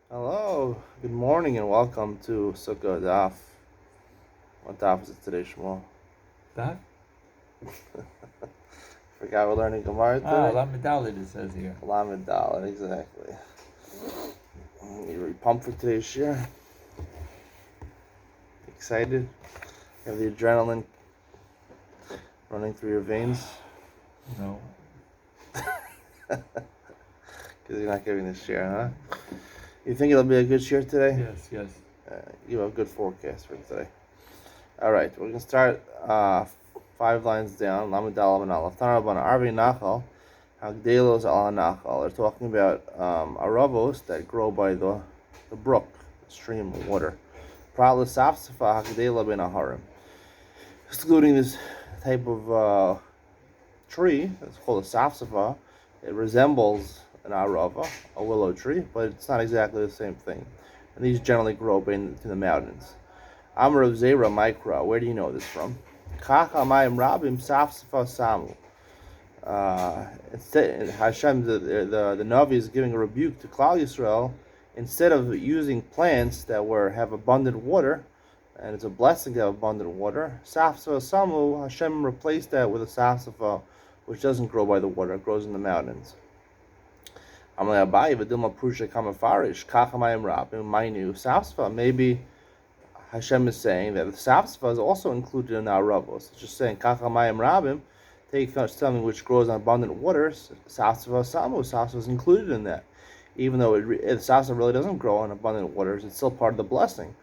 Hello, good morning, and welcome to Sukkah Daf. What daf is it today, Shmuel? That? Forgot we're learning Gemara today? Lamed Dalet it says here. Lamed Dalet, exactly. You pumped for today's share? Excited? You have the adrenaline running through your veins? No. Because you're not giving this share, huh? You think it'll be a good share today? Yes. You have a good forecast for today. All right, we're going to start 5 lines down. Lamed Dalet and Aleph. Tanarabana Arvi Nachal. Hagdelos al Nachal. They're talking about aravos that grow by the brook, the stream of water. Pralas Safsafa Hagdela ben Aharim. Excluding this type of tree, it's called a Safsafa. It resembles an arava, a willow tree, but it's not exactly the same thing. And these generally grow up into the mountains. Amar of Zera Mikra, where do you know this from? Kach Amayim Rabim Safsafa Samu. Instead, Hashem, the Navi is giving a rebuke to Klal Yisrael. Instead of using plants that have abundant water, and it's a blessing to have abundant water, Safsafa Samu, Hashem replaced that with a Safsafa, which doesn't grow by the water, it grows in the mountains. Amalei Abayi v'dilma prusha kamafarish kachamayim rabim mainu Safsafa. Maybe Hashem is saying that the Safsafa is also included in our Aravos. It's just saying kachamayim rabim. Take something which grows on abundant waters, Safsafa Samu, Safsafa is included in that. Even though the Safsafa really doesn't grow on abundant waters, it's still part of the blessing.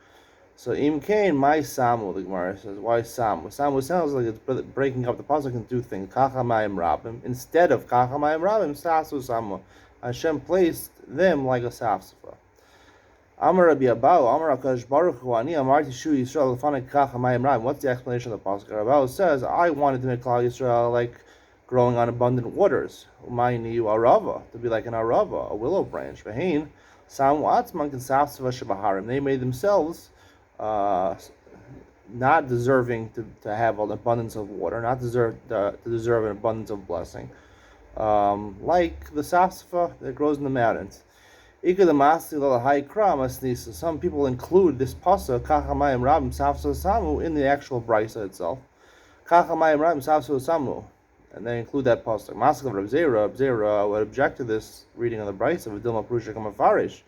So Im Kain, my Samu, the Gemara says, why Samu? Samu sounds like it's breaking up the pasuk into two things. Kachamayim Rabim. Instead of Kachamayim Rabim, Safsafa Samu. Hashem placed them like a Safsafa. Amar Rabbi Abau, Amar HaKadosh Baruch Hu, Ani Amarti Shu Yisrael Lefanei Kachamayim Rabim. What's the explanation of the pasuk? Rabbi says, I wanted to make Klal Yisrael like growing on abundant waters. Umayni Arava, to be like an Arava, a willow branch. Vehin, Samu Atzman Ken Safsafa Shebaharim. They made themselves not deserving to have an abundance of water, not to deserve an abundance of blessing, like the Safsafa that grows in the mountains. Some people include this pasuk Kachamayim Rabim Safsafa Samu in the actual brisa itself. Kachamayim Rabim Safsafa Samu, and they include that pasuk. Mask of Reb Zera would object to this reading of the brisa of Dilma Prusha Kamafarish.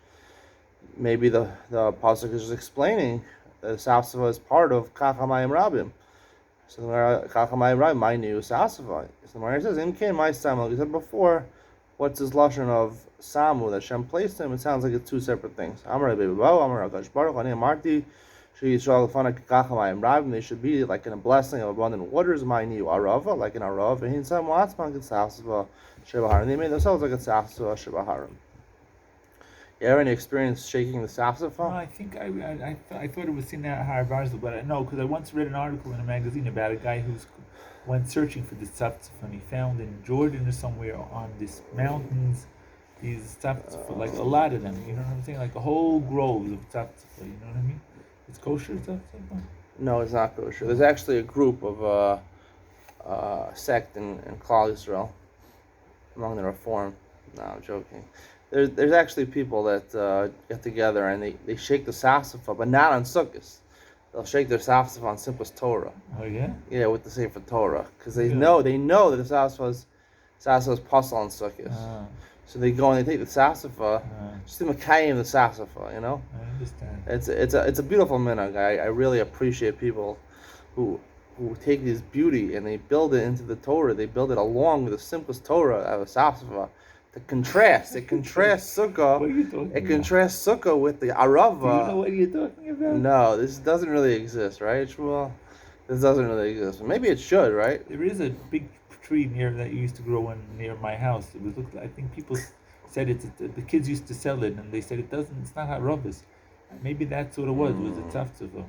Maybe the pasuk is just explaining that Safsafa is part of Kachamayim Rabim. So Kachamayim Rabim, my new Safsafa. So the says, Imkain my Samu. Like we said before, what's this lashon of Samu that Shem placed him? It sounds like it's two separate things. Amar Rabbi Bo, Amar HaKadosh Baruch, Ani Amarti, She Yisrael Lefanei Kachamayim Rabim. They should be like in a blessing of abundant waters. My new Arava, like an Arava. And Samu Atzman Ken Safsafa Shebaharim. They made themselves like a Safsafa Shebaharim. You ever any experience shaking the Safsafa? No, I think I thought it was in that Har Barzil, but I know because I once read an article in a magazine about a guy who's went searching for this Safsafa, and he found in Jordan or somewhere on these mountains these Safsafa, like a lot of them. You know what I'm saying? Like a whole groves of Safsafa. You know what I mean? It's kosher Safsafa. No, it's not kosher. There's actually a group of sect in Klal Yisrael among the Reform. No, I'm joking. There's actually people that get together and they shake the Safsafa, but not on Sukkot. They'll shake their Safsafa on Simchas Torah. Oh yeah. Yeah, with the Sefer Torah, because they know that the Safsafa is pasul on Sukkot. So they go and they take the Safsafa, just to Makayim the Safsafa, you know. I understand. It's a beautiful minhag. I really appreciate people who take this beauty and they build it into the Torah. They build it along with the Simchas Torah of a Safsafa. It contrasts Sukkah. What are you talking about? It contrasts Sukkah with the Arava. Do you know what you're talking about? No, this doesn't really exist, right, Shmuel? This doesn't really exist. Maybe it should, right? There is a big tree near that used to grow near my house. It was I think people said the kids used to sell it, and they said it's not harabis. Maybe that's what it was. It was a tzavtzava.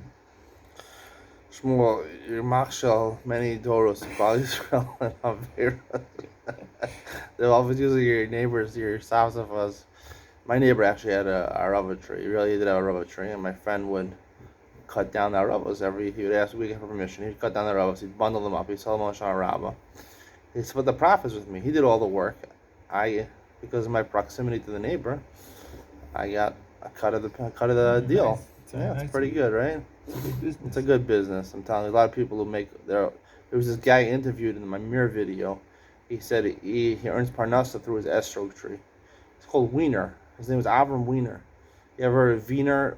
Shmuel, you're machshel many doros of Klal Yisrael and Avera. They're always using your neighbors, your Safsafas. My neighbor actually had a arava tree. He really did have a arava tree, and my friend would cut down the aravas he would ask me for permission. He'd cut down the aravas, he'd bundle them up, he'd sell them on Arava. He split the profits with me. He did all the work. Because of my proximity to the neighbor, I got a cut of the Very deal. nice. It's very Yeah, nice it's of pretty you. good, right? It's a good business. It's a good business. I'm telling you, a lot of people who make their. There was this guy interviewed in my mirror video. He said he earns parnasa through his esrog tree. It's called Wiener. His name is Avram Wiener. You ever heard of Wiener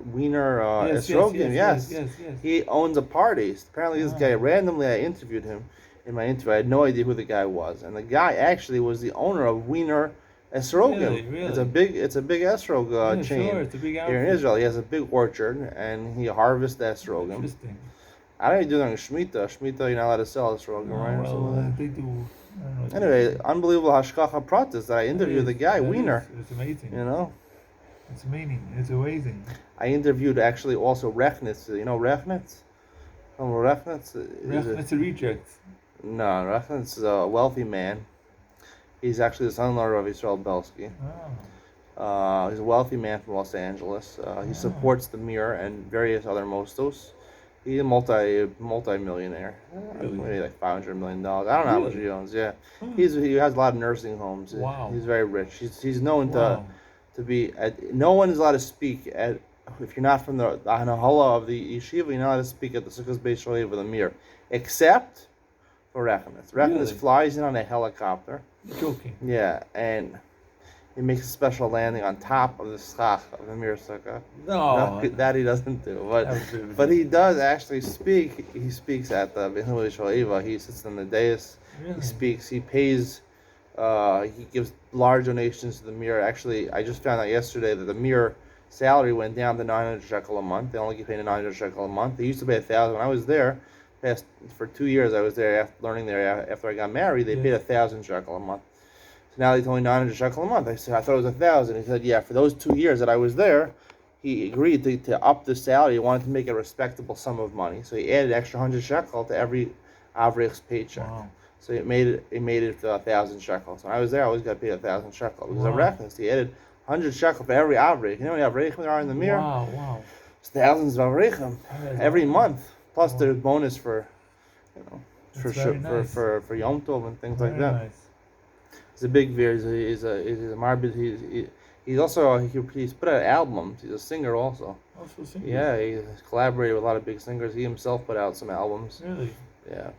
Yes, yes, Esrogim? yes, yes, Yes. yes, yes. He owns a party. Apparently, this guy Ah, randomly I interviewed him in my interview. I had no idea who the guy was, and the guy actually was the owner of Wiener Esrogim. really, It's a really. big esrog Yeah, sure. chain It's a big here in outfit. Israel. He has a big orchard, and he harvests esrogim. Interesting. I don't even do that on Shemitah. Shemitah, you're not allowed to sell esrogim, Oh right, or something well, like they do. I don't know what that. they Anyway, do. unbelievable hashkacha pratis that I That interviewed is. the guy That is. Wiener. It's amazing. You know. It's amazing. It's amazing. I interviewed actually also Rechnitz. You know Rechnitz? Rechnitz is It's a reject. no, Rechnitz is a wealthy man. He's actually the son-in-law of Israel Belsky. Oh. He's a wealthy man from Los Angeles. He supports the Mir and various other mostos. He's a multi-millionaire. Really? Maybe like $500 million. I don't know how much Really? he owns. Yeah, Hmm. he has a lot of nursing homes. Wow. He's very rich. He's known Wow. to be no one is allowed to speak at if you're not from the Hanahala of the yeshiva, you're not allowed to speak at the Sukkot Beis Sholev with a mir, except for Rechnitz. Rechnitz Really? flies in on a helicopter. You're joking. Yeah, and he makes a special landing on top of the schach of the mir sukkah. No. That he doesn't do, That was but he does actually speak. He speaks at the Beis Sholev. He sits on the dais. Really? He speaks. He pays. He gives large donations to the Mir. Actually, I just found out yesterday that the Mir salary went down to 900 shekel a month. They only get paid 900 shekel a month. They used to pay 1,000. When I was there, for 2 years, I was there learning there. After I got married, they paid 1,000 shekel a month. So now they told me 900 shekel a month. I said I thought it was 1,000. He said, yeah, for those 2 years that I was there, he agreed to up the salary. He wanted to make a respectable sum of money, so he added extra 100 shekel to every avreich's paycheck. Wow. So it made it 1,000 shekels. When I was there, I always got paid 1,000 shekels because of Wow. Rechnitz. He added 100 shekel for every avreich. You know how many avreichim there are in the Mir? Wow. Wow. It's thousands of avreichim every month. Plus Wow. there's bonus for, you know, That's very nice. for Yom Tov and things Very like that. nice. He's a big veer. He's a marbid. He's also he's put out albums. He's a singer also. Also singing. Yeah, he's collaborated with a lot of big singers. He himself put out some albums. Really? Yeah.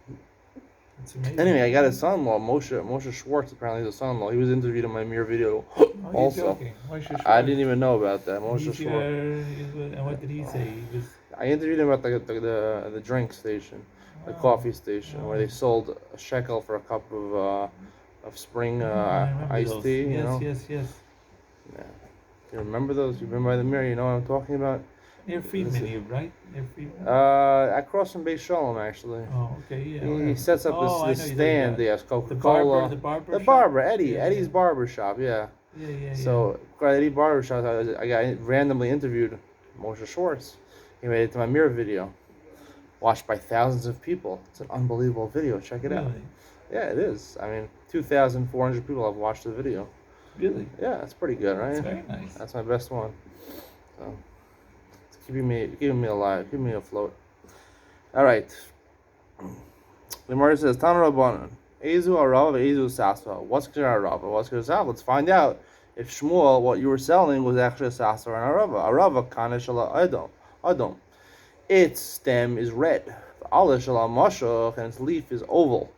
That's amazing. Anyway, I got his son-in-law, Moshe Schwartz. Apparently, he's a son-in-law. He was interviewed in my Mir video. Oh, you're also, joking. I didn't even know about that. Moshe He's, Schwartz. and what did he say? He was. I interviewed him at the drink station, the coffee station, where they sold a shekel for a cup of spring I remember iced those. tea. Yes, You know. yes, yes. Yeah. You remember those? You remember by the Mir? You know what I'm talking about? Near Friedman, you right? Near Friedman. Across from Beis Shalom, actually. Oh, okay, yeah. He whatever. sets up Oh, I this know you're talking stand. about. Yes, The Coca-Cola. barber. The shop? barber, Eddie. Yeah, Eddie's yeah. barber shop. Yeah. Yeah, yeah. So, Eddie barber shop. I got randomly interviewed Moshe Schwartz. He made it to my Mir video, watched by thousands of people. It's an unbelievable video. Check it out. Really? Yeah, it is. I mean, 2,400 people have watched the video. Really? Yeah, that's pretty good, right? That's very nice. That's my best one. So, it's keeping me alive, keeping me afloat. All right. The Gemara says, Tana Rabbanan, Ezu Arava, Ezu Sasva. What's Kshar Arava? What's Kshar Sasva? Let's find out if Shmuel, what you were selling, was actually a Sasva and Arava. Arava, Kana Shala Adom. Its stem is red. The Allah Shala Mashach, and its leaf is oval.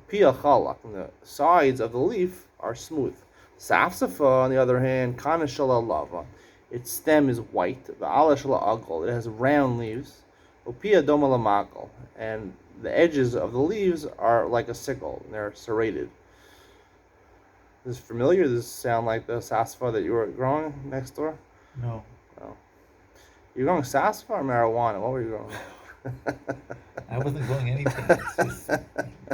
Pia Chalak, and the sides of the leaf are smooth. Safsafa, on the other hand, Kana Shala Lava. Its stem is white. The Allah Shala Agol, it has round leaves. Upia Doma Lamakal, and the edges of the leaves are like a sickle, and they're serrated. Is this familiar? Does this sound like the sassafras that you were growing next door? No. No. You're growing sassafras or marijuana? What were you growing? I wasn't growing anything. It's just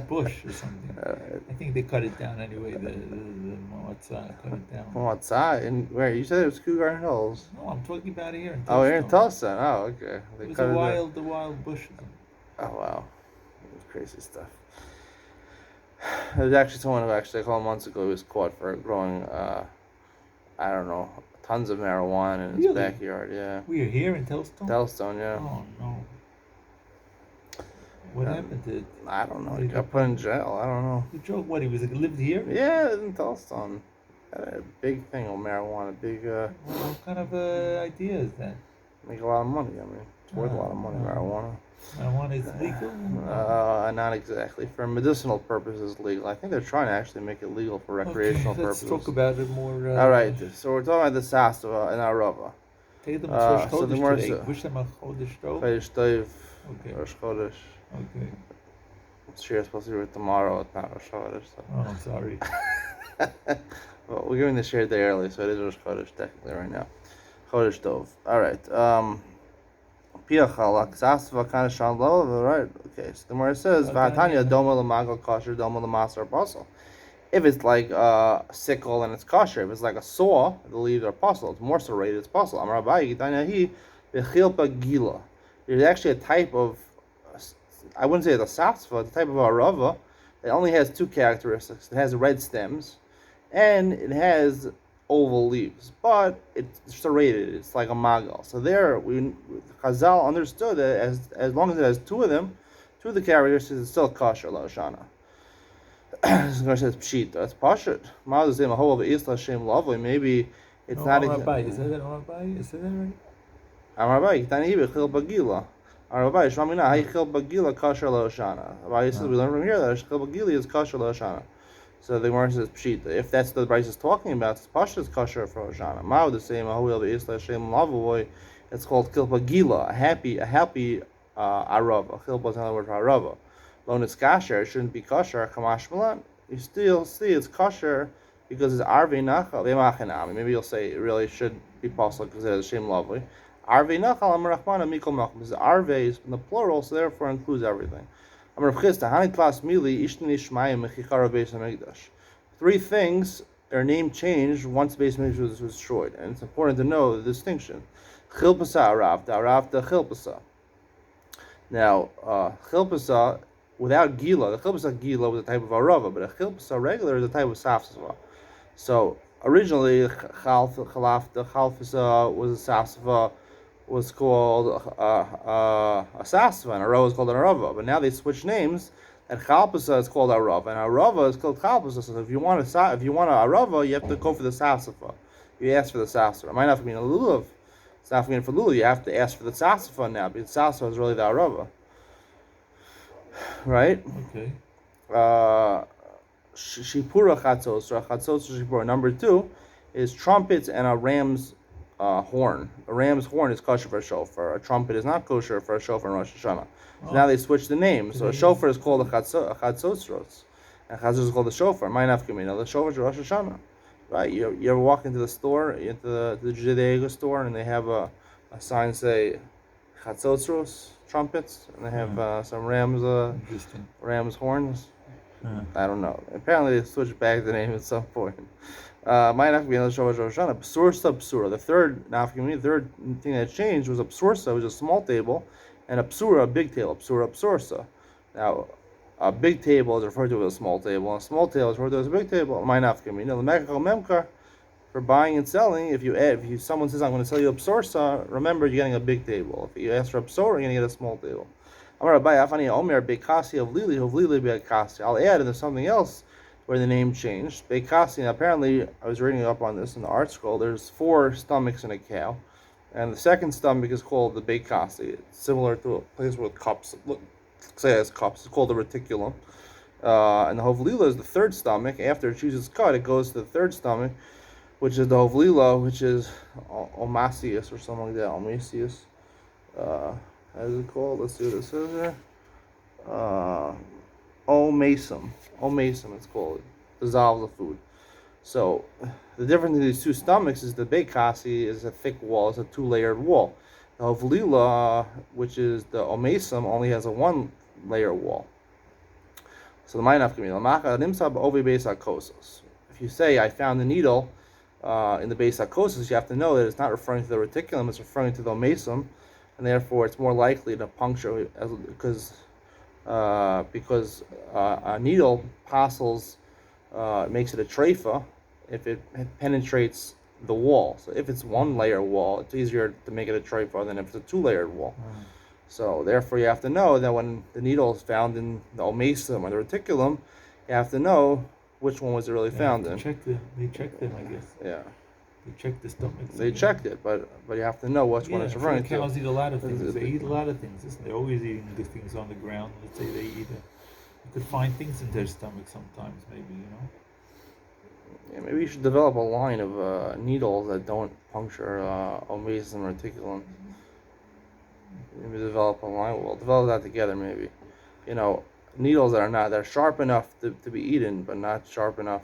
bush or something. Alright. I think they cut it down anyway. The Moatzah cut it down. From outside? And where? You said it was Cougar Garden Hills. No, I'm talking about here in Oh, you're in Tulsa. Tulsa. Oh, okay. They It was cut a it the wild bush. Oh, wow. It was crazy stuff. There's actually someone who actually a couple months ago was caught for growing, I don't know, tons of marijuana in his Really? backyard. Yeah. We are here in Telstone? Telstone, yeah. Oh, no. What happened to it? I don't know. He got put in jail. I don't know. The joke, what, he lived here? Yeah, in Telstone. A big thing on marijuana. What kind of idea is that? Make a lot of money. I mean, it's worth a lot of money. Marijuana. Marijuana is legal? Not exactly. For medicinal purposes, legal. I think they're trying to actually make it legal for recreational Okay, let's purposes. talk about it more. All right. So we're talking about the sasava and arava. Take them to Rosh So the Chodesh more today. Wish them a Chodesh Tov. Chodesh Tov, Okay. Rosh Chodesh. Okay. Sure, supposed to do it tomorrow. It's not Rosh Chodesh. So. Oh, I'm sorry. Well, we're giving the share day early, so it is Rosh Chodesh technically right now. Chodesh Tov. All right. Piachalak sasva kind of shan lo. Right. Okay. So the more says Vatanya doma lamagal kosher doma lamasar basal. If it's like a sickle and it's kosher, if it's like a saw, the leaves are puzzle. It's more serrated, it's puzzle. Amar Abaye Gitanya hi v'chilpa gila. There's actually a type of, I wouldn't say it's a sasva, it's a type of arava. It only has two characteristics. It has red stems, and it has oval leaves, but it's serrated. It's like a magal. So there, Chazal understood that as long as it has two of them, two of the characteristics, it's still kosher la'oshana. This guy says pshita. That's pashut. Maybe it's not. Is that right? Is that right? Amarabai, Tani Chil Bagila. Amarabai, Shramina, Hay Chil Bagila Kasher Loshana. Abai says we learn from here that Chil Bagila is Kasher Loshana. So the Gemara says pshita. If that's the Bryce is talking about, it's pashut is kosher for Hoshana. Mao the same. Ahuil Isla Shem Lavoy. It's called Chil Bagila, a happy arava. Chilpa is another word for arava. Lone it's kosher, it shouldn't be kosher. Kamash Malan. You still see it's kosher because it's arvei nachal v'machanami. Maybe you'll say it really should be possible because it has shem lovely. Arvei nachal amarachmana mikol makom. Because arvei is in the plural, so therefore includes everything. Amar Chista hani tlas mili ishtani shmayim mechichara beis hamikdash. Three things. Their name changed once the Beis Hamikdash was destroyed, and it's important to know the distinction. Chilpasa arav, the arav the chilpasa. Now, chilpasa without gila, the chilpasa gila was a type of arava, but a chilpasa regular is a type of safsava. So originally, the chalpasa was a safsava, was called a sasva, and arava is called an arava. But now they switch names, and chalpasa is called arava, and arava is called chalpasa. So if you want an arava, you have to go for the sasva. You ask for the sasva. It might not mean a lulav. It's not for lulav. You have to ask for the sasva now, because sasva is really the arava. Right? Okay. Shipura chatzos, or chatzos shipura. Number 2 is trumpets and a ram's horn. A ram's horn is kosher for a shofar. A trumpet is not kosher for a shofar in Rosh Hashanah. So now they switch the name. So a shofar is called a chatzos, and chatzos is called a shofar. My nafkamina. The shofar is Rosh Hashanah. Right? You ever walk into the store, into the Judaica store, and they have a sign say chatzos trumpets, and they have some ram's horns. I don't know. Apparently they switched back the name at some point. Might have to be another Rosh Hashanah. Psursa. The third thing that changed was a psursa, which was a small table, and a psura, a big table. Psursa. Now, a big table is referred to as a small table, and a small table is referred to as a big table. Might have to be. The mekachal memkar, for buying and selling, if someone says I'm going to sell you a psursa, remember you're getting a big table. If you ask for a psura, you're going to get a small table. I'll add, and there's something else where the name changed. Bekasi, apparently, I was reading up on this in the art scroll. There's 4 stomachs in a cow, and the second stomach is called the Bekasi. It's similar to a place with cups. Say it has cups. It's called the reticulum. And the Hovlila is the third stomach. After it chooses cut, it goes to the third stomach, which is the Hovlila, which is Omasius or something like that. Omasius. As it's called, let's see what it says here. Omasum, it's called. It dissolves the food. So, the difference in these two stomachs is the Bekasi is a thick wall, it's a 2-layered wall. The Hovlila, which is the Omasum, only has a 1-layer wall. So the Ma'anaf Kamil, if you say, I found a needle in the Beis HaKosos, you have to know that it's not referring to the reticulum, it's referring to the Omasum, and therefore it's more likely to puncture because a needle passels makes it a treifa if it penetrates the wall. So if it's 1-layer wall, it's easier to make it a treifa than if it's a 2-layered wall. So therefore you have to know that when the needle is found in the omasum or the reticulum, you have to know which one was it really They found have in. to they checked them, I guess. Yeah. They checked the stomachs. They checked it, but you have to know which one Yeah, it's I'm sure referring to. cows eat a lot of things. It- They it- eat a lot of things. Listen, they're always eating good things on the ground. Let's say they eat you could find things in their stomach sometimes, maybe, Yeah, maybe you should develop a line of needles that don't puncture omasum and reticulum. Maybe develop a line. We'll develop that together, maybe. Needles that are sharp enough to be eaten, but not sharp enough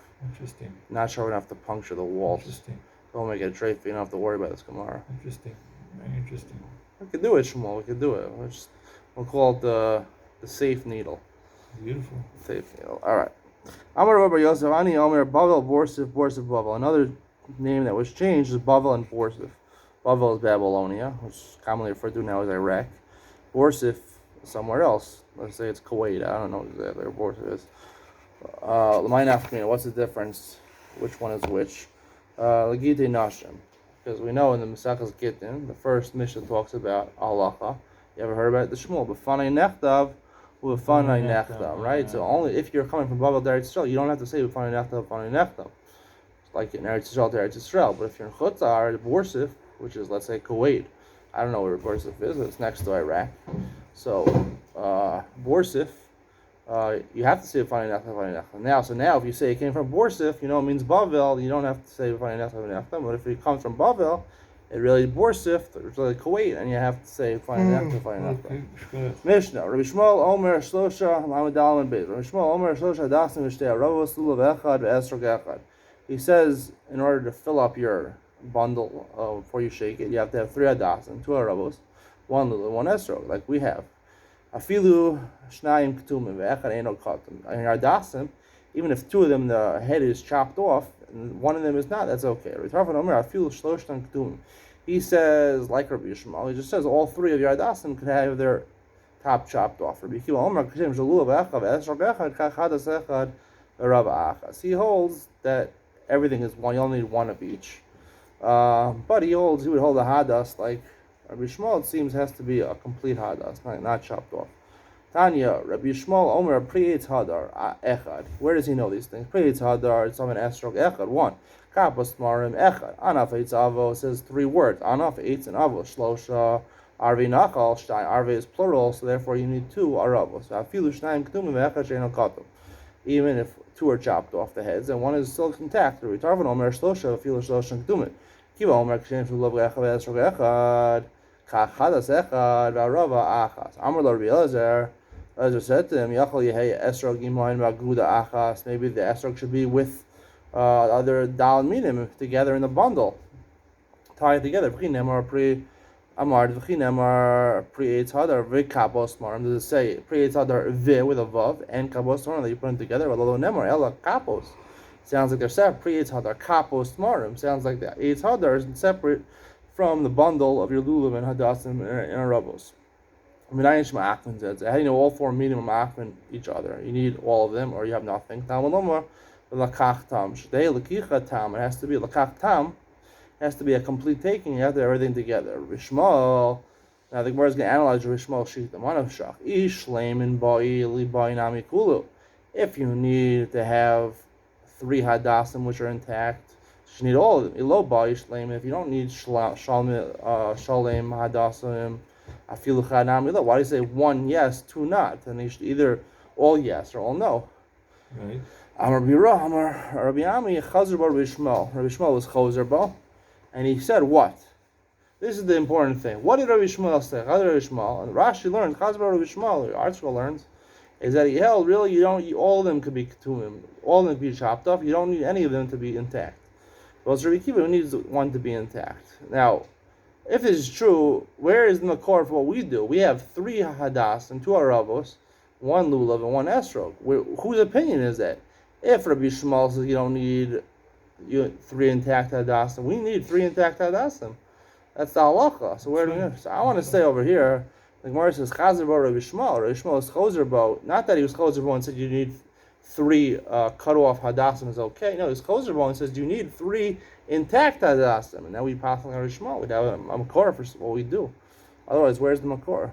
to puncture the walls. Interesting. Don't make it straight. You don't have to worry about this tomorrow. Interesting. Very interesting. We could do it, Shmuel. We could do it. We'll call it the safe needle. Beautiful. Safe needle. All right. Amar Rabbi Yosef Ani Omer Bavel Borsif Bavel. Another name that was changed is Bavel and Borsif. Bavel is Babylonia, which is commonly referred to now as Iraq. Borsif is somewhere else. Let's say it's Kuwait. I don't know exactly where Borsif is. What's the difference? Which one is which? Lagite Nashim. Because we know in the Maseches Gittin, the first Mishnah talks about halacha. You ever heard about the Shmuel? B'fanei nechtav, u'b'fanei nechtav, right? So only if you're coming from Babel to Eretz Yisrael, you don't have to say b'fanei nechtav, b'fanei nechtav. Like in Eretz Yisrael to Eretz Yisrael. But if you're in Chutzar, Borsif, which is, let's say, Kuwait, I don't know where Borsif is, but it's next to Iraq. So, Borsif, you have to say b'fanei nechtav. Now, if you say it came from Borsif, it means Bavel, you don't have to say b'fanei nechtav. But if it comes from Bavel, it really is Borsif, it's really Kuwait, and you have to say b'fanei nechtav. Mishnah, Rabbi Shmuel Omer Shlosha Lamed Dalman Beis. Rabbi Shmuel Omer Shlosha Dasim V'Shtei Aravos Lulav Echad V'Esrog Echad. He says, in order to fill up your bundle before you shake it, you have to have 3 hadasim, 2 aravos, 1 lulav, 1 esrog, like we have. Afilu shnayim ketumim ve'echad eino katum. In our dasim, even if 2 of them the head is chopped off and 1 of them is not, that's okay. Afilu shloshtan ketumim. He says, like Rabbi Yishmael, he just says all 3 of your hadasim could have their top chopped off. Rabbi Kiva Omer kashem shalulav echad ve'esrog echad kachadas echad v'rav achas. He holds that everything is one. You only need 1 of each. But he would hold a hadas like Rabbi Shmuel. It seems has to be a complete hadas, not chopped off. Tanya, Rabbi Shmuel Omer Prietz Hadar Echad. Where does he know these things? Prietz Hadar. It's on an esrog Echad 1. Kapas Marim Echad. Anaf Eitz Avo says 3 words. Anaf Eitz and Avo Shlosha. Arvi Nachal Shtein. Arvi is plural, so therefore you need 2 aravos. Afilu Shnayim Ketumim Echad Sheino Katum. Even if 2 are chopped off the heads and 1 is still intact. Retarvan Omer Shlosha, Afilu Shlosha Ketumim. Kiva Omer Kshem Shulav Echad Esrog Echad. Kachadas Echad V'Arava Achas. Amar Rabbi Elazar. Elazar said to him, Yachal Yehei Esrog Imayin V'Aguda Achas. Maybe the Esrog should be with other Dal Minim together in the bundle. Tie it together. V'chinemar Pri Amar V'chinemar Pri Eitz Hadar V'Kabos Marim. Does it say Pri Eitz Hadar V with a Vav and Kabos Marim that you put them together? V'Lo Nemar Ela Kapos. Sounds like they're separate. Pri Eitz Hadar Kapos Marim. Sounds like the Eitz Hadar is separate from the bundle of your lulav and hadassim and arabos. How do you know all 4 minimum ma'achman each other? You need all of them, or you have nothing. It has to be lakach tam. It has to be a complete taking. You have to have everything together. Rishmal. Now the Gemara is going to analyze Rishmal shita manavshach. Ish leimin ba'i li ba'i nami kulu. If you need to have 3 hadassim which are intact, you need all of them. Ilo ba'ish leimin. If you don't need shalem hadassim. Afilu chadam. Why do you say 1 yes, 2 not? And they should either all yes or all no. Right. Amar Bira, Amar Rabbi Ami, Chazer bar Rabbi Shmuel. Rabbi Shmuel was Chazer bar, and he said what? This is the important thing. What did Rabbi Shmuel say? Chazer Rabbi Shmuel, and Rashi learned. Chazer bar Rabbi Shmuel, Artzvah learns, is that he held really all of them could be ketumim, all of them could be chopped off. You don't need any of them to be intact. But Rabbi Kiva needs 1 to be intact. Now, if this is true, where is the makor for what we do? We have 3 hadas and 2 aravos, 1 lulav and 1 esrog. Whose opinion is that? If Rabbi Shmuel says you don't need 3 intact hadasim, we need 3 intact hadasim. That's the halacha. So where do we? So I want to stay over here. The Gemara says Chazer bar Rabbi Shmuel. Rabbi Shmuel is Chazer bar. Not that he was Chazer bar and said you need 3 cut off hadasim is okay. No, he's Chazer bar and says you need 3 intact hadasim. And now we pass on Rabbi Shmuel. We have a makor for what we do. Otherwise, where's the makor?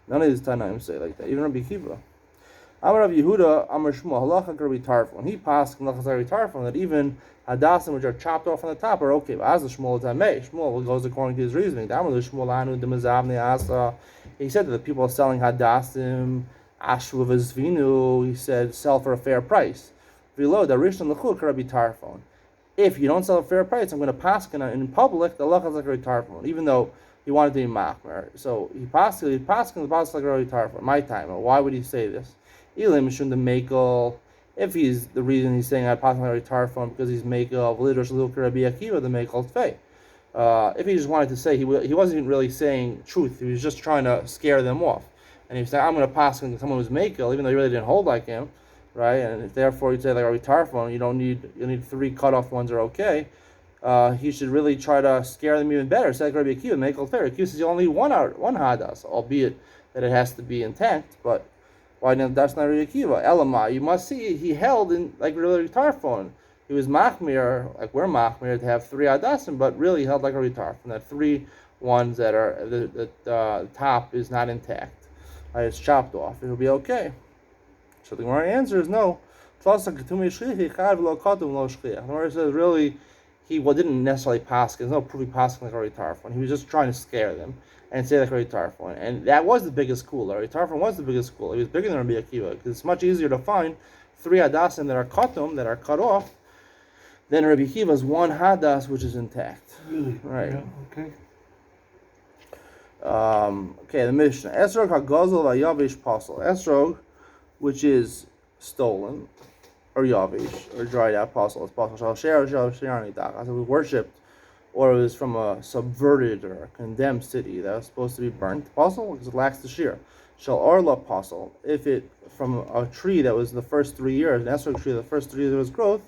None of these Tanaim say like that. Even Rabbi Kiva. Amar Rav Yehuda, Amar Shmuel, halacha Rabbi Tarfon. He passed halacha Rabbi Tarfon that even hadassim which are chopped off on the top are okay. But as the Shmuel Tamei, Shmuel goes according to his reasoning. Amar Shmuel Anu Demazavne Asa. He said that the people are selling hadassim, ashvu v'zvinu. He said sell for a fair price. Below the Rishon Lechuk Rabbi Tarfon. If you don't sell a fair price, I'm going to pass in public the halacha like Rabbi Tarfon, even though he wanted to be machmer. So he passed the pasuk like Rabbi Tarfon. My time. Why would he say this? If he's the reason he's saying I possibly tarfon because he's makel v'lidrash l'ilker Rabbi Akiva the makel tfei. If he just wanted to say he wasn't really saying truth, he was just trying to scare them off, and he was saying I'm going to pass on someone who's makel even though he really didn't hold like him, right? And therefore he'd say like Rabbi Tarfon, you need 3 cut off ones are okay. He should really try to scare them even better. Say like Rabbi Akiva makel tfei. Akiva says you only one hadas, albeit that it has to be intact, but why not? That's not Rabbi Akiva. Elamai, you must see he held in like really Tarfon. He was machmir, like we're machmir to have 3 adasim, but really held like a Tarfon. That 3 ones that are the top is not intact. It's chopped off. It'll be okay. So the Gemara answer is no. The Gemara says really he didn't necessarily pass. There's no proof he passed like a Tarfon. He was just trying to scare them and say like Rabbi Tarfon. And that was the biggest school. Rabbi Tarfon was the biggest school. He was bigger than Rabbi Akiva because it's much easier to find 3 hadasim that are katum, that are cut off, than Rabbi Akiva's 1 hadas which is intact. Really? Right. Yeah, okay. Okay, the Mishnah. Esrog hagazel v'yavish pasal. Esrog, which is stolen, or yavish, or dried out pasal. It's pasal. Shal sherani dach. So we worshipped, or it was from a subverted or a condemned city that was supposed to be burnt. Pasal, because it lacks the shear. Shall orla pasal, if it from a tree that was the first 3 years, an esrog tree, the first 3 years of its growth,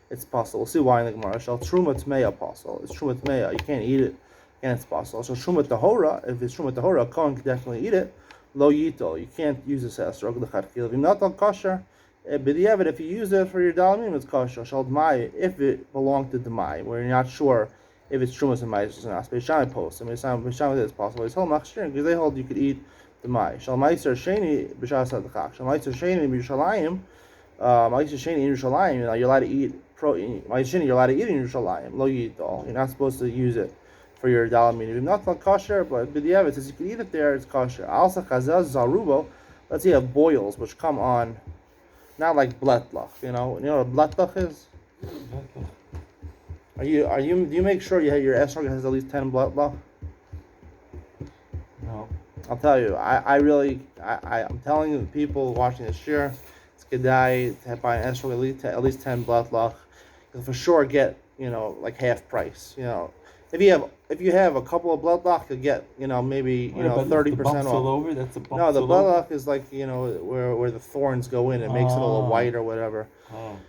it's pasal. We'll see why in the Gemara. Shall truma tmeya pasal. It's truma tmeya. You can't eat it, and it's pasal. So truma tahora, if it's truma tahora, a kohen can definitely eat it. Lo yito, you can't use this esrog l'chadchil. If you're not on kosher, b'diavad, if you use it for your dalamim, it's kosher. Shall dmai, if it belonged to dmai, where you're not sure if it's trumas and ma'is or not. Beishamai post. And Beishamai is possible. It's whole machshirin because they hold you could eat the mai. Shal ma'aser sheni b'shas hadchak. Shal ma'aser sheni b'Yerushalayim. Ma'aser sheni in Yerushalayim. You're allowed to eat protein. Ma'aser sheni you're allowed to eat in Yerushalayim. Lo yidol. You're not supposed to use it for your dalamim. If not kosher, but b'diavad says you can eat it there. It's kosher. Also chazaz zarubo. Let's say you have boils which come on, not like bletlach. You know what a bletlach is? Do you make sure your esrog has at least 10 bletlach? No. I'll tell you, I'm telling the people watching this year, it's kedai to buy an esrog at least 10 bletlach. You'll for sure get, like half price. If you have a couple of bletlach, you'll get, maybe, 30% off. All over? That's a bump. No, the bletlach is like, where the thorns go in. It makes it a little white or whatever. Oh.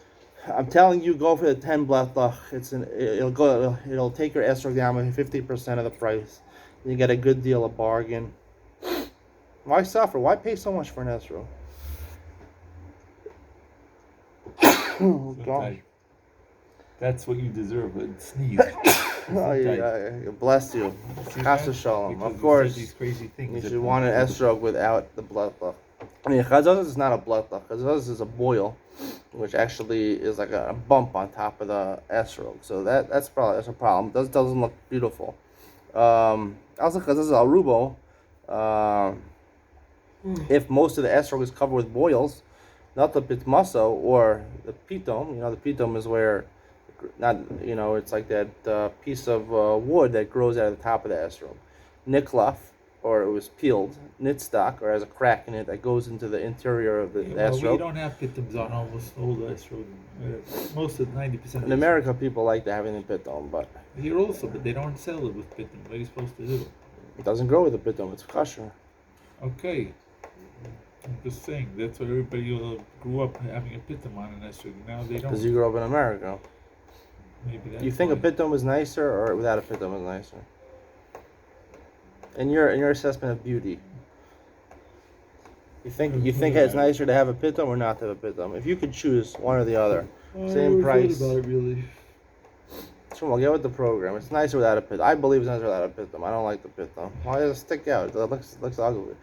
I'm telling you, go for the 10 bletlach. It'll take your esrog down by 50% of the price. You get a good deal, a bargain. Why suffer? Why pay so much for an esrog? Oh gosh. That's what you deserve. A sneeze. Oh yeah, bless you. Chas v'shalom. Of course, these crazy things. you should want an esrog without the bletlach. I mean, chazaz is not a bletlach. Chazaz is a boil, which actually is like a bump on top of the esrog. So that's a problem. It doesn't look beautiful. Also, chazaz is arubo. If most of the esrog is covered with boils, not the pitmaso or the pitom. The pitom is where, it's like that piece of wood that grows out of the top of the esrog. Niklaf, or it was peeled. Nitstock, or has a crack in it that goes into the interior of the esrog. We don't have pitoms on almost all the esrog. Most of 90%. In America, people like to have it in pitom, but here also, but they don't sell it with pitom. What are you supposed to do? it doesn't grow with a pitom. It's kosher. Okay. I'm just saying, that's what everybody grew up having a pitom on an esrog. Now they don't. Because you grew up in America. Maybe that's Do you think a pitom is nicer, or without a pitom is nicer? In your assessment of beauty, you think it's nicer to have a pitom or not to have a pitom? If you could choose one or the other, same price. About it really. We'll get with the program. It's nicer without a pitom. I believe it's nicer without a pitom. I don't like the pitom. Why does it stick out? It looks ugly.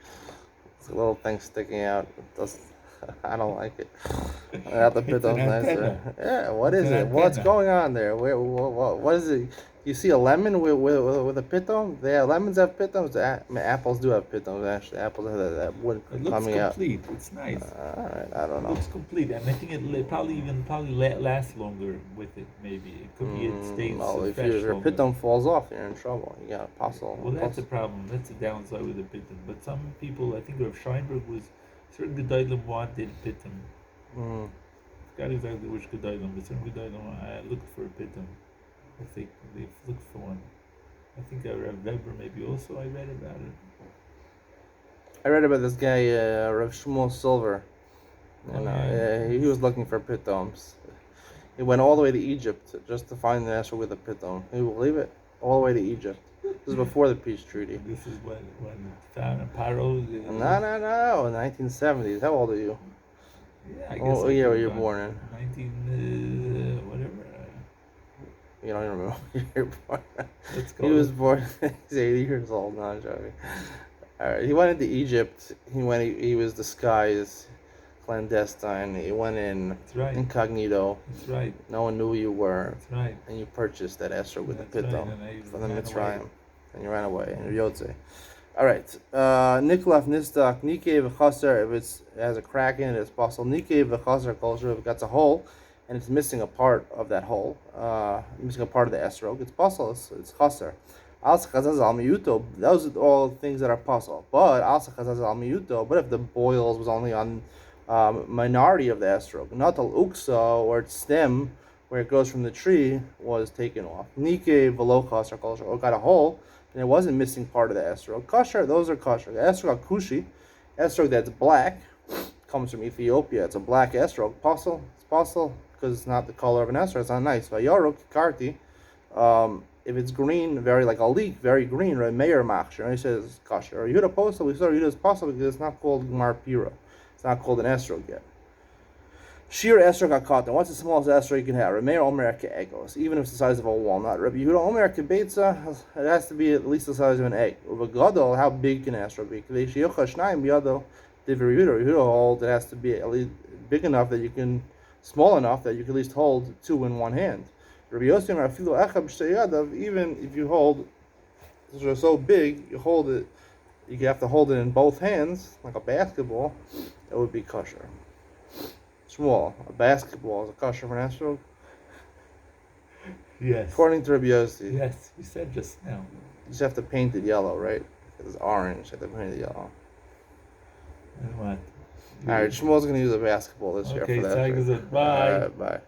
It's a little thing sticking out. It does. I don't like it. Without the It's an pitom's antenna. nicer. Yeah, what It's is an it? What's antenna. going on there? What is it? You see a lemon with a pitom? Yeah, lemons have pitoms. Apples do have pitoms, actually. Apples have that wood It looks coming out. complete. It's nice. Alright, I don't It know. looks complete, and I think it probably lasts longer with it. Maybe it could be it stays Well, if fresh your longer. pitom falls off, you're in trouble. You got a puzzle. Well, that's a problem. That's a downside with the pitum. But some people, I think Rav Scheinberg was certain gedolim wanted pitum. Mm. Forgot exactly which gedolim, but certain gedolim looked for a pitum. I think they've looked for one. I think Rav Weber maybe also. I read about it. I read about this guy, Rav Shmuel Silver. Oh, yeah. He was looking for pitoms. He went all the way to Egypt just to find the Esrog with a pitom. Can you believe it? All the way to Egypt. This is before the peace treaty. This is when found a Paro. No. In the 1970s. How old are you? Yeah, I guess. What I year were could've you gone born in? 19 whatever. You don't even remember when you were born. Let's go. He was born. He's 80 years old. No, I'm joking. All right. He went into Egypt. He was disguised, clandestine. He went in That's right. incognito. That's right. No one knew who you were. That's right. And you purchased that Esrog with the That's right, pitom and I from the ran Mitzrayim. away. And you ran away. And you're Yotze. All right. Niklaf nistak nike v'chaser. If it has a crack in it, it's possible. Nike v'chaser culture. If it got a hole and it's missing a part of that hole, missing a part of the esrog, it's possible. It's chaser. Alsa chazaz al miyuto. Those are all things that are possible. But alsa chazaz al miyuto. But if the boils was only on minority of the esrog, not al uksa or its stem where it goes from the tree was taken off. Nike v'lo chaser culture. Or got a hole and it wasn't missing part of the esrog. Kosher, those are kosher. The esrog kushi, esrog that's black, comes from Ethiopia. It's a black esrog. Possible, it's possible because it's not the color of an esrog. It's not nice. Vayoruk karti. If it's green, very like a leek, very green, right? Meir machshir. He says kosher. Or Yehuda posel. We saw Yehuda is possible because it's not called Gemar Pira. It's not called an esrog yet. Sheer esrog hakatan. What's the smallest esrog you can have? Remeir omer egos, even if it's the size of a walnut. Rabbi Yehuda omer kebetza. It has to be at least the size of an egg. Uva gadol, how big can esrog be? Kadei sheyocha shnayim biyado. Divrei Yehuda holds it has to be at least big enough that you can, small enough that you can at least hold two in one hand. Rabbi Yossi omer afilu echad b'shteyadav. Even if you hold, they're so big, you hold it. You have to hold it in both hands like a basketball. It would be kosher. Small. A basketball is a kosher for an esrog? Yes. According to Rabbi Yossi. Yes, you said just now. You just have to paint it yellow, right? It's orange. You have to paint it yellow. And what? Alright, Shmuel's going to use a basketball this year Okay, for that. Tigers, bye. Bye.